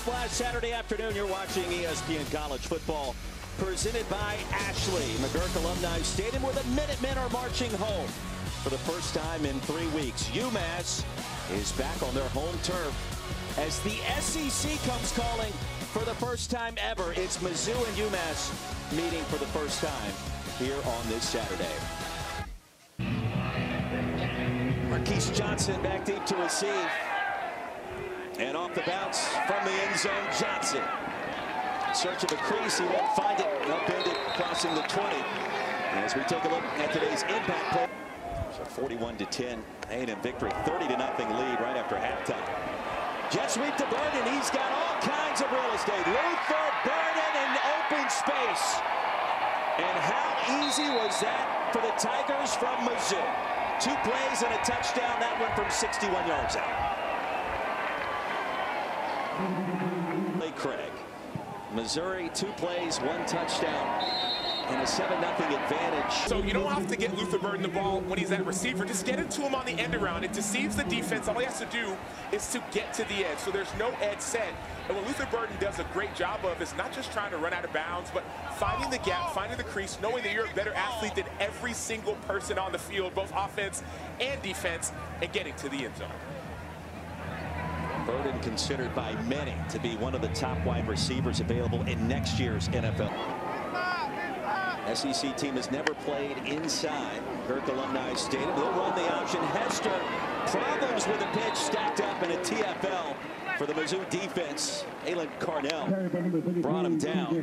Splash Saturday afternoon. You're watching ESPN College Football, presented by Ashley. McGurk Alumni Stadium, where the Minutemen are marching home for the first time in 3 weeks. UMass is back on their home turf as the SEC comes calling for the first time ever. It's Mizzou and UMass meeting for the first time here on this Saturday. Marquise Johnson back deep to receive. And off the bounce from the end zone, Johnson. Search of a crease, he won't find it. Upended, crossing the 20. As we take a look at today's impact play. So 41-10, A&M victory, 30-0 lead right after halftime. Jet sweep to Burden, he's got all kinds of real estate. Luther Burden in open space. And how easy was that for the Tigers from Mizzou? 2 plays and a touchdown, that one from 61 yards out. Craig. Missouri, 2 plays, 1 touchdown, and a 7-0 advantage. So you don't have to get Luther Burden the ball when he's at receiver. Just get it to him on the end around. It deceives the defense. All he has to do is to get to the edge. So there's no edge set. And what Luther Burden does a great job of is not just trying to run out of bounds, but finding the gap, finding the crease, knowing that you're a better athlete than every single person on the field, both offense and defense, and getting to the end zone. Burden considered by many to be one of the top wide receivers available in next year's NFL. SEC team has never played inside McGurk Alumni Stadium. They'll run the option. Hester, problems with the pitch, stacked up in a TFL for the Mizzou defense. Alan Carnell brought him down.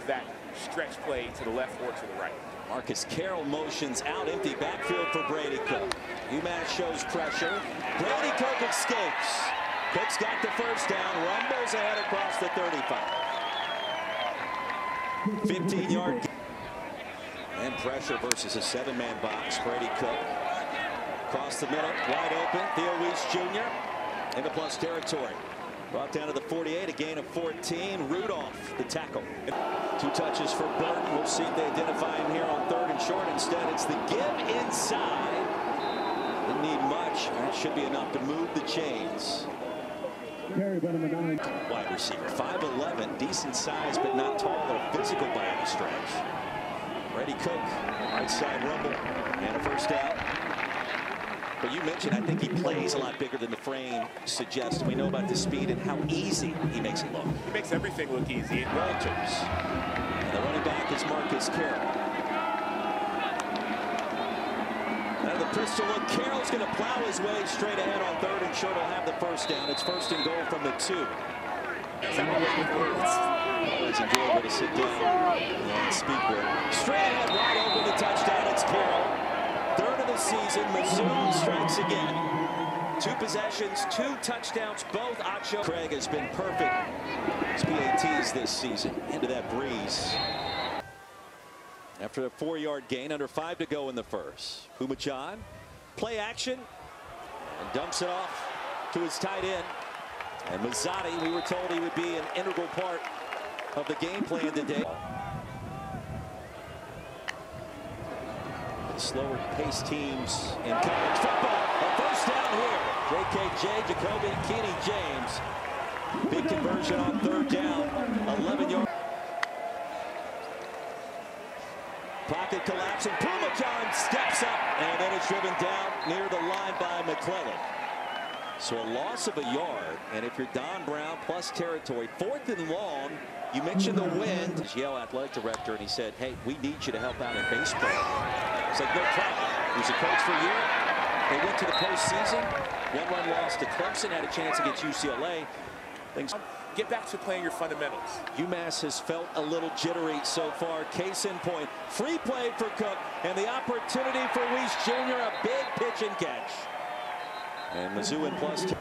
That stretch play to the left or to the right. Marcus Carroll motions out, empty backfield for Brady Cook. UMass shows pressure. Brady Cook escapes. Cook's got the first down, rumbles ahead across the 35. 15-yard and pressure versus a 7-man box. Brady Cook across the middle, wide open. Theo Weiss Jr. into plus territory. Brought down to the 48, a gain of 14. Rudolph, the tackle. 2 touches for Burton. We'll see if they identify him here on 3rd and short. Instead, it's the give inside. Didn't need much. That should be enough to move the chains. Wide receiver, 5'11", decent size, but not tall or physical by any stretch. Brady Cook, right side rumble, and a first down. But you mentioned, I think he plays a lot bigger than the frame suggests. We know about the speed and how easy he makes it look. He makes everything look easy. Walters. And the running back is Marcus Carroll. Out of the pistol look, Carroll's going to plow his way straight ahead on 3rd and short. He'll have the first down. It's 1st and goal from the 2. Always enjoyable to sit down and speak with. Straight ahead, wide open, the touchdown. It's Carroll. 3rd of the season, Mizzou strikes again. 2 possessions, 2 touchdowns, both Acho. Craig has been perfect. His PATs this season into that breeze. After a 4-yard gain, under 5 to go in the first. Humajan, play action, and dumps it off to his tight end. And Mazzotti, we were told he would be an integral part of the game plan today. Slower paced teams in college football. A first down here. JKJ, Jacoby, Kenny James. Big conversion on 3rd down. 11-yard. Pocket collapsing. Humajan steps up. And then it's driven down near the line by McClellan. So a loss of a yard. And if you're Don Brown plus territory, 4th and long. You mentioned the wind. His Yale athletic director, and he said, hey, we need you to help out in baseball. It's like, no problem. He was a coach for a year. They went to the postseason. 1-run loss to Clemson, had a chance against UCLA. Things get back to playing your fundamentals. UMass has felt a little jittery so far. Case in point, free play for Cook, and the opportunity for Weiss Jr., a big pitch and catch. And Mizzou in plus 2.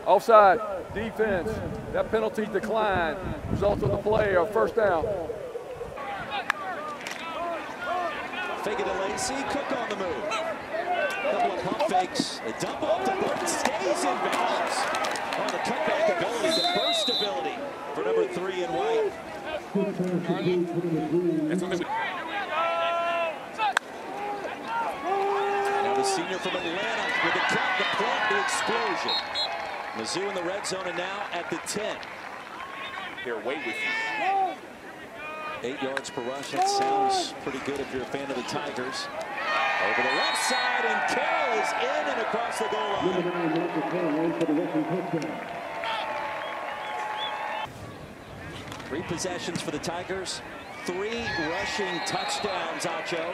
Offside, defense. That penalty declined. Result of the play, a first down. Fake it to Lacey, Cook on the move. Couple of pump fakes. A dump off to Burton, stays in bounds. Oh, the cutback ability, the burst ability for number 3 in white. Now the senior from Atlanta with the cut, the plug, the explosion. Mizzou in the red zone and now at the 10. They're way with you. 8 yards per rush. That sounds pretty good if you're a fan of the Tigers. Over the left side, and Carroll is in and across the goal line. 3 possessions for the Tigers. 3 rushing touchdowns, Acho.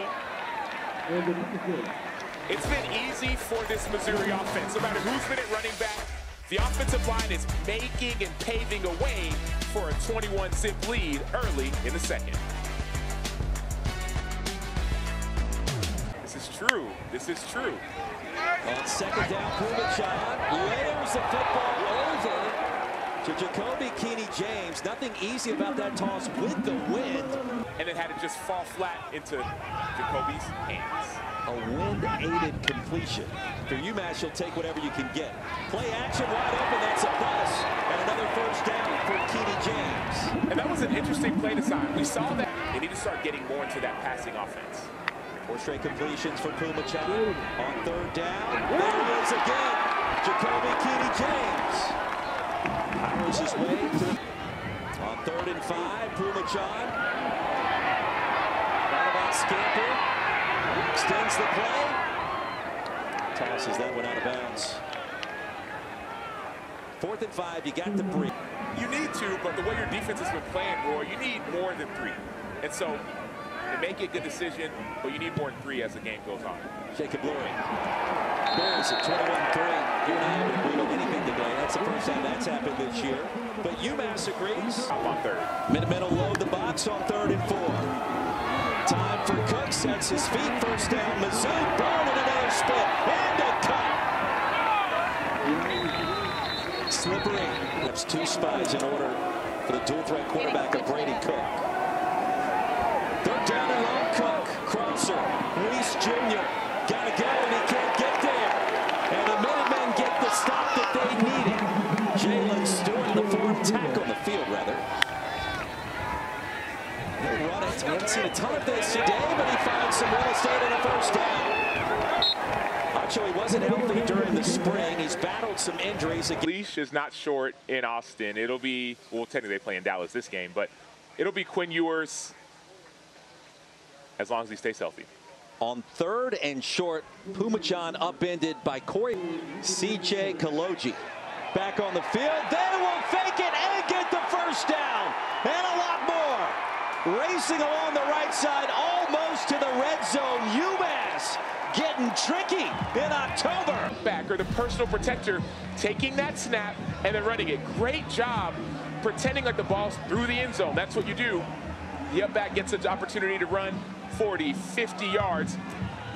It's been easy for this Missouri offense. No matter who's been at running back, the offensive line is making and paving a way for a 21-zip lead early in the second. This is true. This is true. On second down, Pumachan layers the football over to Jacoby Keeney-James. Nothing easy about that toss with the wind. And it had to just fall flat into Jacoby's hands. A wind-aided completion. For UMass, you'll take whatever you can get. Play action wide open, that's a bust. And another first down for Keeney-James. And that was an interesting play design. We saw that they need to start getting more into that passing offense. 4 straight completions for Pumachan. On third down, there he is again. Jacoby Keeney-James powers his way to on 3rd and 5. Pumachan. Roundabout scamper. Extends the play. Tosses that one out of bounds. 4th and 5. You got the break. You need to, but the way your defense has been playing, Roy, you need more than 3. And so they make a good decision, but you need more than 3 as the game goes on. Jacob Lurie. Bears at 21-3. You and I haven't agreed on anything today. That's the first time that's happened this year. But UMass agrees. Up on 3rd. Minutemen will load the box on 3rd and 4. Time for Cook. Sets his feet. First down. Mizzou. Byrne and another split. And a cut. Slippery. That's 2 spies in order for the dual threat quarterback of Brady Cook. 3rd down and long. Cook. Crosser. Reese Jr. Gotta go, and he can't get there. And the Minutemen get the stop that they needed. Jalen Stewart, the 4th tackle on the field, rather. He'll run it. We haven't seen a ton of this today, but he finds some real estate in a first down. Actually, he wasn't healthy during the spring. He's battled some injuries. Leash is not short in Austin. It'll be, well, technically they play in Dallas this game, but it'll be Quinn Ewers as long as he stays healthy. On 3rd and short, Pumachan upended by Corey. C.J. Kaloji back on the field. They will fake it and get the first down. And a lot more. Racing along the right side, almost to the red zone. UMass getting tricky in October. Back, or the personal protector, taking that snap and then running it. Great job pretending like the ball's through the end zone. That's what you do. The up back gets an opportunity to run 40, 50 yards.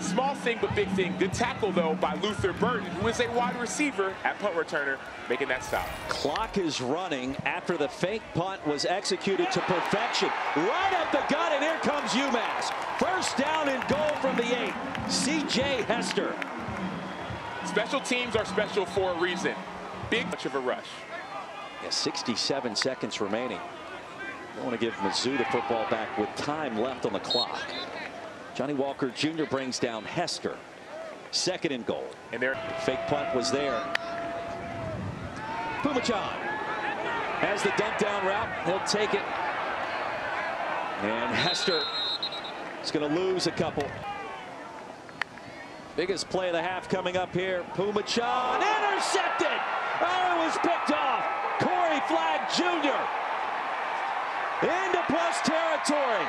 Small thing, but big thing. Good tackle, though, by Luther Burton, who is a wide receiver at punt returner, making that stop. Clock is running after the fake punt was executed to perfection. Right up the gut, and here comes UMass. First down and goal from the 8. C.J. Hester. Special teams are special for a reason. Big much of a rush. Yeah, 67 seconds remaining. I want to give Mizzou the football back with time left on the clock. Johnny Walker Jr. brings down Hester. 2nd and goal. And there, fake punt was there. Pumachan has the dump down route. He'll take it. And Hester is going to lose a couple. Biggest play of the half coming up here. Pumachan intercepted. Oh, it was picked off. Corey Flagg Jr. into plus territory.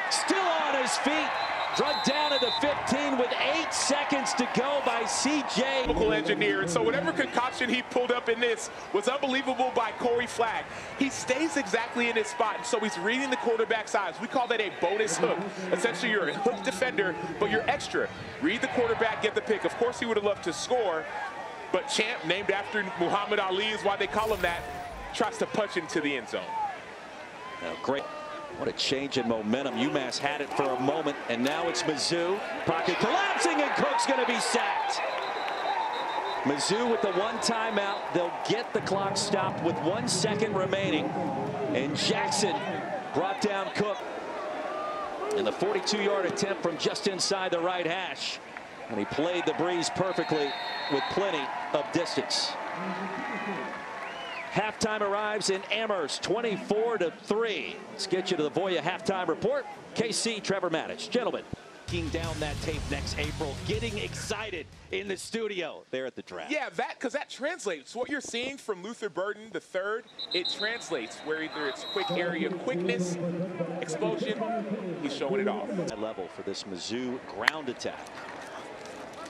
Still on his feet. Drugged down at the 15 with 8 seconds to go by C.J. engineer. And so whatever concoction he pulled up in this was unbelievable by Corey Flagg. He stays exactly in his spot, so he's reading the quarterback's eyes. We call that a bonus hook. Essentially, you're a hook defender, but you're extra. Read the quarterback, get the pick. Of course, he would have loved to score, but Champ, named after Muhammad Ali is why they call him that, tries to punch into the end zone. Great. What a change in momentum. UMass had it for a moment, and now it's Mizzou. Pocket collapsing, and Cook's going to be sacked. Mizzou with the 1 timeout. They'll get the clock stopped with 1 second remaining. And Jackson brought down Cook. And the 42-yard attempt from just inside the right hash. And he played the breeze perfectly with plenty of distance. Halftime arrives in Amherst, 24-3. Let's get you to the Voya halftime report. KC, Trevor Maddich. Gentlemen, down that tape next April, getting excited in the studio there at the draft. Yeah, because that translates. What you're seeing from Luther Burden III, it translates where either it's quick area quickness, explosion, he's showing it off. That level for this Mizzou ground attack.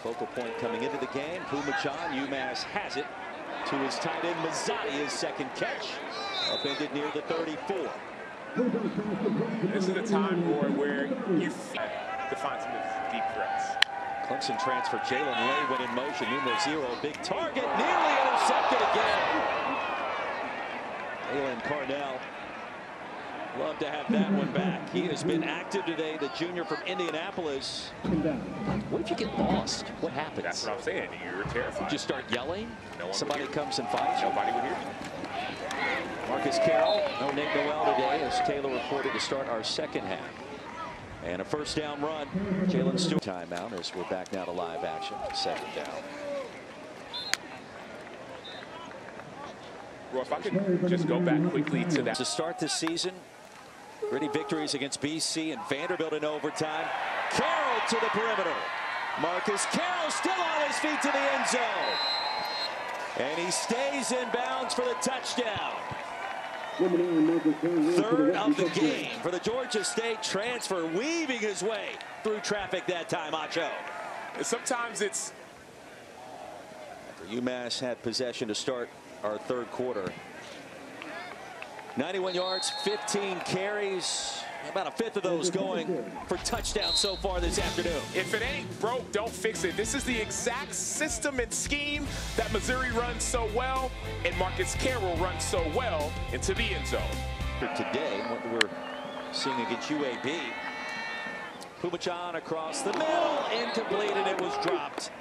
Focal point coming into the game. Pumachan, UMass has it to his tight end Mazzotti, his second catch. Upended near the 34. This is the time, Roy, where you to find some deep threats. Clemson transfer Jalen Lay went in motion. Numero 0, big target, nearly intercepted again. Alan Parnell, love to have that one back. He has been active today, the junior from Indianapolis. What if you get lost? What happens? That's what I'm saying. You're terrified. You just start yelling? No somebody comes and fights you? Nobody would hear you. Marcus Carroll, no Nate Noel today, as Taylor reported to start our second half. And a first down run. Jalen Stewart timeout as we're back now to live action. Second down. Roy, if I could just go back quickly to that. To start this season, gritty victories against BC and Vanderbilt in overtime. Carroll to the perimeter. Marcus Carroll still on his feet to the end zone. And he stays in bounds for the touchdown. Third of the game for the Georgia State transfer, weaving his way through traffic that time, Acho. Sometimes it's... After UMass had possession to start our third quarter. 91 yards, 15 carries. About a fifth of those going for touchdowns so far this afternoon. If it ain't broke, don't fix it. This is the exact system and scheme that Missouri runs so well and Marcus Carroll runs so well into the end zone. Today, what we're seeing against UAB. Pumachan across the middle, incomplete, and it was dropped.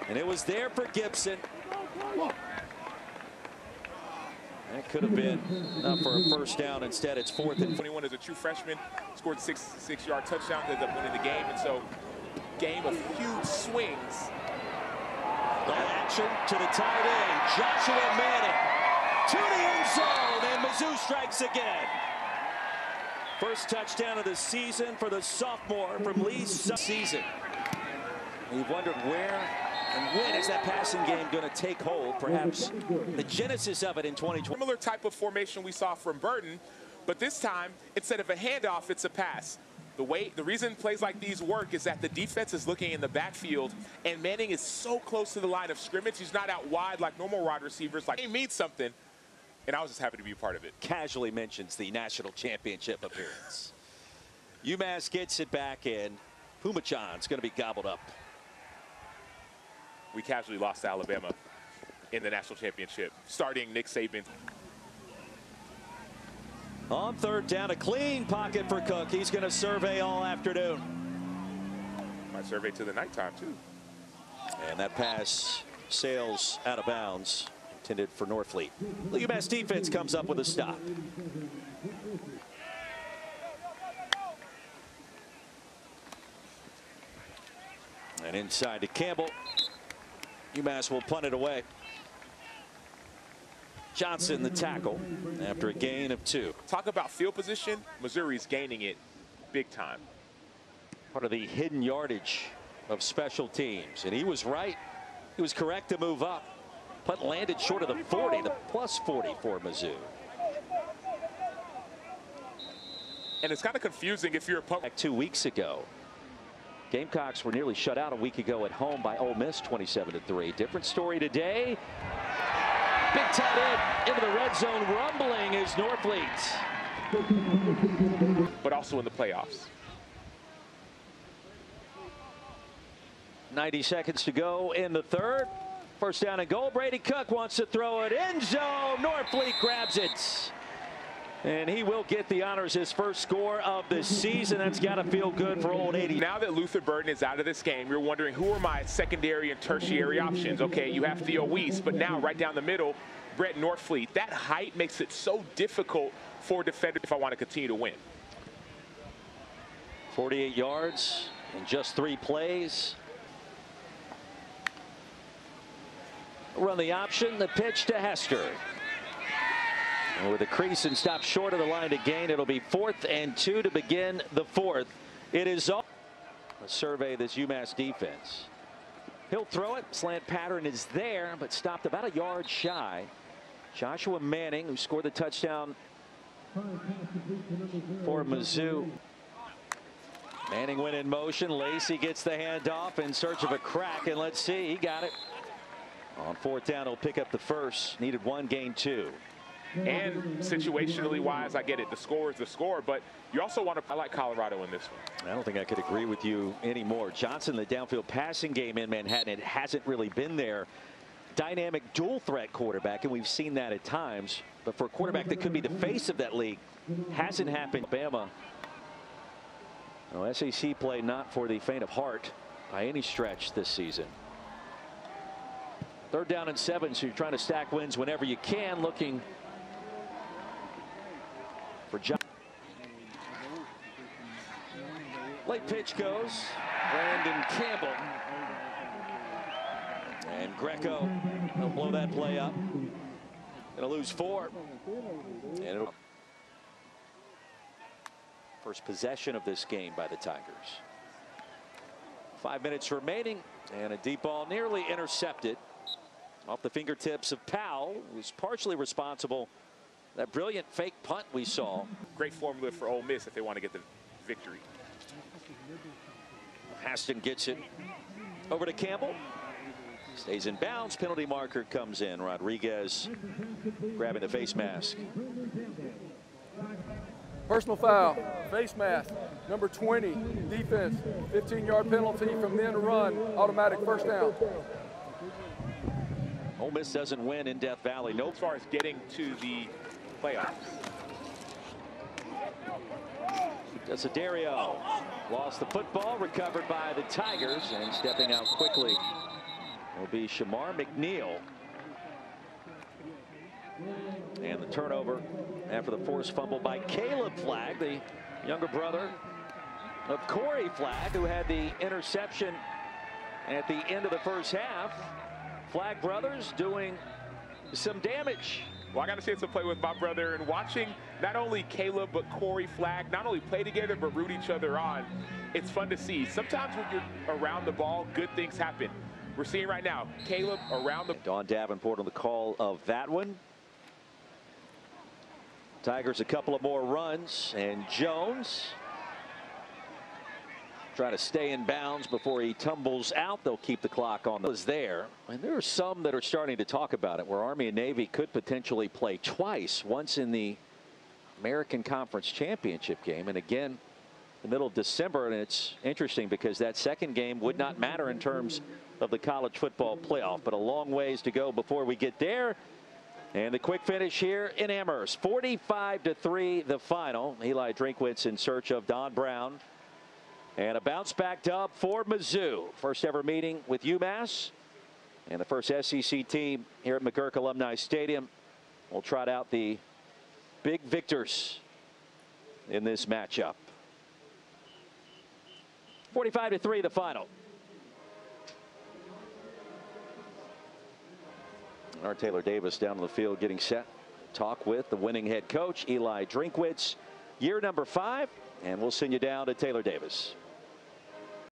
And it was there for Gibson. That could have been enough for a first down. Instead, it's 4th and 21 as a true freshman, scored a 6-yard touchdown, ended up winning the game. And so, game of huge swings. That action to the tight end, Joshua Manning to the end zone, and Mizzou strikes again. First touchdown of the season for the sophomore from Lee's season. We've wondered where and when is that passing game going to take hold? Perhaps the genesis of it in 2020. Similar type of formation we saw from Burden, but this time, instead of a handoff, it's a pass. The reason plays like these work is that the defense is looking in the backfield, and Manning is so close to the line of scrimmage. He's not out wide like normal wide receivers. Like, it means something, and I was just happy to be a part of it. Casually mentions the national championship appearance. UMass gets it back in. Pumachan's going to be gobbled up. We casually lost to Alabama in the national championship, starting Nick Saban. On third down, a clean pocket for Cook. He's going to survey all afternoon. Might survey to the nighttime, too. And that pass sails out of bounds, intended for Norfleet. The UMass defense comes up with a stop. And inside to Campbell. UMass will punt it away. Johnson the tackle after a gain of 2. Talk about field position. Missouri's gaining it big time. Part of the hidden yardage of special teams. And he was right. He was correct to move up. Punt landed short of the 40, the plus 40 for Mizzou. And it's kind of confusing if you're a punt. Back 2 weeks ago. Gamecocks were nearly shut out a week ago at home by Ole Miss, 27-3. Different story today. Big tight end into the red zone, rumbling is Norfleet. But also in the playoffs. 90 seconds to go in the third. First down and goal. Brady Cook wants to throw it end zone. Norfleet grabs it. And he will get the honors, his first score of the season. That's got to feel good for old 80. Now that Luther Burden is out of this game, you're wondering who are my secondary and tertiary options. Okay, you have Theo Weiss, but now right down the middle, Brett Norfleet. That height makes it so difficult for defenders if I want to continue to win. 48 yards in just 3 plays. Run the option, the pitch to Hester. And with a crease and stop short of the line to gain, it'll be 4th and 2 to begin the 4th. It is all a survey this UMass defense. He'll throw it. Slant pattern is there, but stopped about a yard shy. Joshua Manning, who scored the touchdown for Mizzou. Manning went in motion. Lacey gets the handoff in search of a crack, and let's see, he got it. On 4th down, he'll pick up the first. Needed 1, gain 2. And situationally wise, I get it. The score is the score, but you also want to. I like Colorado in this one. I don't think I could agree with you anymore. Johnson, the downfield passing game in Manhattan, it hasn't really been there. Dynamic dual threat quarterback, and we've seen that at times. But for a quarterback that could be the face of that league, hasn't happened. Alabama. No, SEC play not for the faint of heart by any stretch this season. 3rd down and 7, so you're trying to stack wins whenever you can. Looking for John. Late pitch goes. Brandon Campbell. And Greco will blow that play up. Gonna lose 4. And it'll first possession of this game by the Tigers. 5 minutes remaining, and a deep ball nearly intercepted off the fingertips of Powell, who's partially responsible. That brilliant fake punt we saw. Great formula for Ole Miss if they want to get the victory. Haston gets it over to Campbell. Stays in bounds. Penalty marker comes in. Rodriguez grabbing the face mask. Personal foul, face mask, number 20, defense, 15-yard penalty from the end run, automatic first down. Ole Miss doesn't win in Death Valley. As far as getting to the playoffs. Desiderio lost the football, recovered by the Tigers, and stepping out quickly will be Shamar McNeil. And the turnover after the forced fumble by Caleb Flagg, the younger brother of Corey Flagg, who had the interception at the end of the first half. Flagg brothers doing some damage. Well, I got a chance to play with my brother, and watching not only Caleb but Corey Flagg not only play together but root each other on, it's fun to see. Sometimes when you're around the ball, good things happen. We're seeing right now Caleb around the. Don Davenport on the call of that one. Tigers a couple of more runs, and Jones trying to stay in bounds before he tumbles out. They'll keep the clock on those there. And there are some that are starting to talk about it, where Army and Navy could potentially play twice, once in the American Conference Championship game, and again in the middle of December. And it's interesting because that second game would not matter in terms of the college football playoff, but a long ways to go before we get there. And the quick finish here in Amherst, 45-3 the final. Eli Drinkwitz in search of Don Brown. And a bounce back dub for Mizzou. First ever meeting with UMass. And the first SEC team here at McGurk Alumni Stadium will trot out the big victors in this matchup. 45-3 the final. Our Taylor Davis down on the field getting set. Talk with the winning head coach, Eli Drinkwitz. Year number 5. And we'll send you down to Taylor Davis.